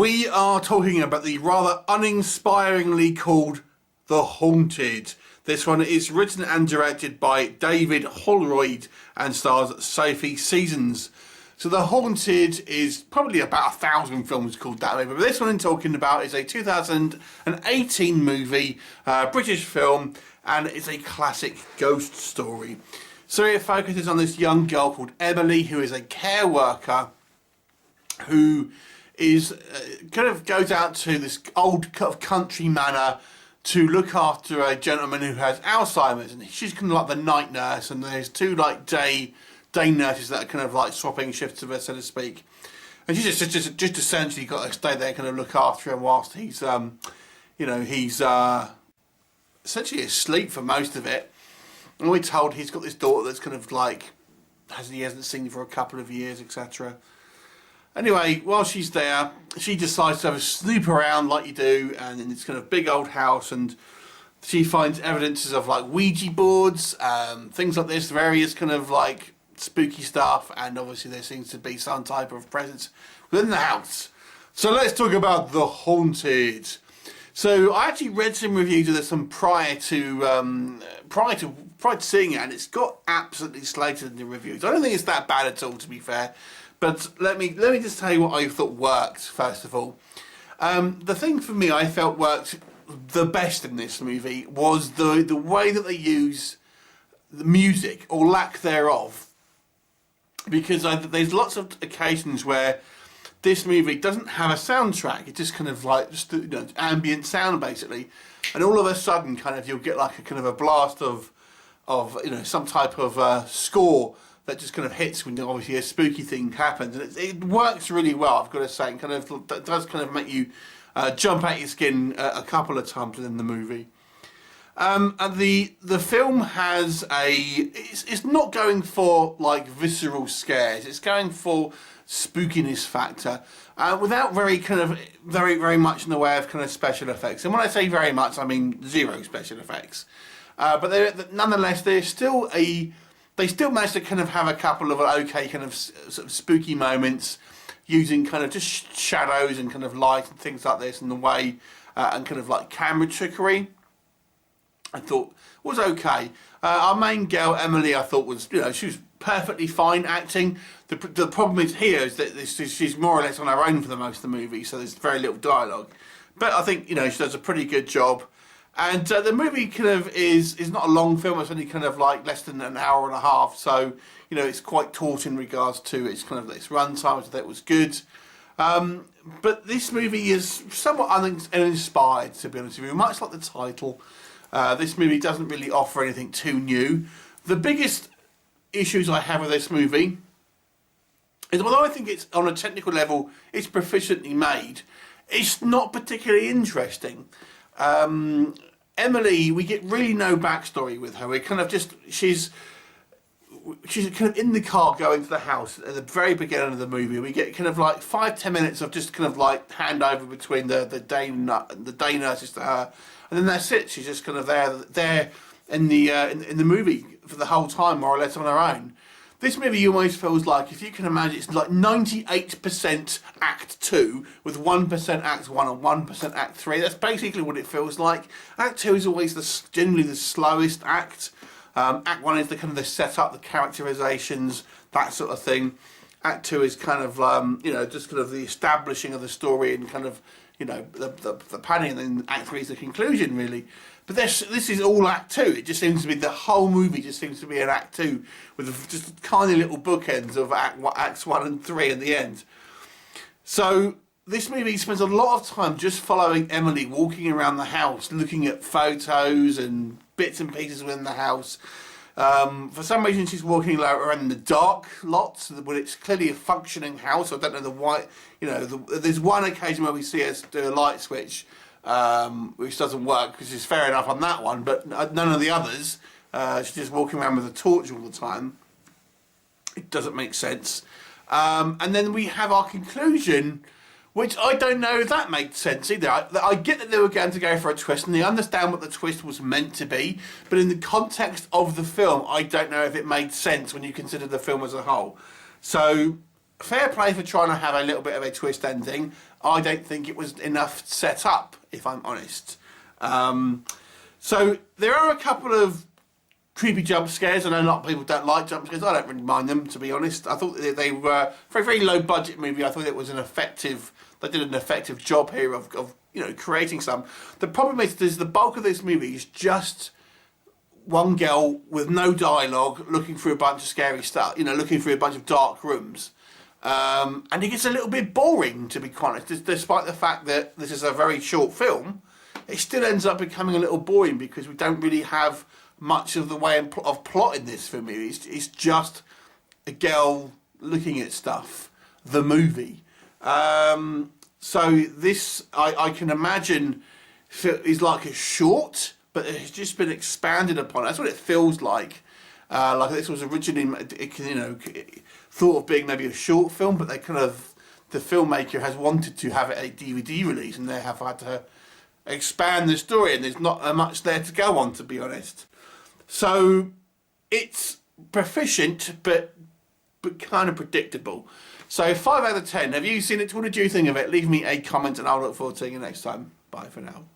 We are talking about the rather uninspiringly called The Haunted. This one is written and directed by David Holroyd and stars Sophie Seasons. So The Haunted is probably about 1,000 films called that way, but this one I'm talking about is a 2018 movie, British film, and it's a classic ghost story. So it focuses on this young girl called Emily, who is a care worker who is kind of goes out to this old country manor to look after a gentleman who has Alzheimer's, and she's kind of like the night nurse, and there's two like day nurses that are kind of like swapping shifts of her, so to speak. And she's just essentially got to stay there, kind of look after him whilst he's he's essentially asleep for most of it. And we're told he's got this daughter that's kind of like he hasn't seen for a couple of years, etc. Anyway, while she's there, she decides to have a snoop around like you do, and in this kind of big old house, and she finds evidences of like Ouija boards, things like this, various kind of like spooky stuff, and obviously there seems to be some type of presence within the house. So let's talk about The Haunted. So I actually read some reviews of this one prior to seeing it, and it's got absolutely slated in the reviews. I don't think it's that bad at all, to be fair. But let me just tell you what I thought worked, first of all. The thing for me I felt worked the best in this movie was the way that they use the music, or lack thereof. Because there's lots of occasions where this movie doesn't have a soundtrack. It's just kind of like ambient sound, basically. And all of a sudden, kind of, you'll get like a kind of a blast of some type of score that just kind of hits when obviously a spooky thing happens, and it works really well, I've got to say. And kind of that does kind of make you jump out your skin a couple of times within the movie. And the film has it's not going for like visceral scares. It's going for spookiness factor without very much in the way of kind of special effects. And when I say very much, I mean zero special effects. But nonetheless, they still manage to kind of have a couple of okay kind of sort of spooky moments using kind of just shadows and kind of light and things like this, and the way and kind of like camera trickery, I thought was okay. Our main girl Emily, I thought was she was perfectly fine acting. The problem is here is that she's more or less on her own for the most of the movie, so there's very little dialogue. But I think she does a pretty good job. And the movie kind of is not a long film. It's only kind of like less than an hour and a half. So, it's quite taut in regards to its kind of its runtime. I thought it was good. But this movie is somewhat uninspired, to be honest with you. Much like the title, this movie doesn't really offer anything too new. The biggest issues I have with this movie is, although I think it's on a technical level, it's proficiently made, it's not particularly interesting. Emily, we get really no backstory with her. We're kind of just she's kind of in the car going to the house at the very beginning of the movie. We get kind of like 5-10 minutes of just kind of like handover between the day nurses to her, and then that's it. She's just kind of there in the movie for the whole time, more or less on her own. This movie almost feels like, if you can imagine, it's like 98% Act 2 with 1% Act 1 and 1% Act 3. That's basically what it feels like. Act 2 is always generally the slowest act. Act 1 is the kind of the setup, the characterizations, that sort of thing. Act 2 is kind of just kind of the establishing of the story and kind of the planning, and then Act 3 is the conclusion, really. But this is all Act 2. It just seems to be, the whole movie just seems to be an Act 2 with just tiny little bookends of Acts 1 and 3 at the end. So this movie spends a lot of time just following Emily, walking around the house, looking at photos and bits and pieces within the house. For some reason, she's walking around in the dark lots, when it's clearly a functioning house. I don't know why. There's one occasion where we see her do a light switch, which doesn't work, because it's fair enough on that one, but none of the others. She's just walking around with a torch all the time. It doesn't make sense. And then we have our conclusion, which I don't know if that makes sense either. I get that they were going to go for a twist, and they understand what the twist was meant to be, but in the context of the film, I don't know if it made sense when you consider the film as a whole. So fair play for trying to have a little bit of a twist ending. I don't think it was enough set up, if I'm honest. So there are a couple of creepy jump scares. I know a lot of people don't like jump scares. I don't really mind them, to be honest. I thought they were for a very low budget movie. I thought it was an effective. They did an effective job here of creating some. The problem is the bulk of this movie is just one girl with no dialogue looking through a bunch of scary stuff. Looking through a bunch of dark rooms. And it gets a little bit boring, to be quite honest. Despite the fact that this is a very short film, it still ends up becoming a little boring because we don't really have much of the way of plot in this film. It's just a girl looking at stuff. The movie. So this, I can imagine, is like a short, but it's just been expanded upon. That's what it feels like. Like this was originally, thought of being maybe a short film, but the filmmaker has wanted to have it a DVD release, and they have had to expand the story, and there's not much there to go on, to be honest. So it's proficient, but kind of predictable. So 5 out of 10. Have you seen it? What did you think of it? Leave me a comment and I'll look forward to seeing you next time. Bye for now.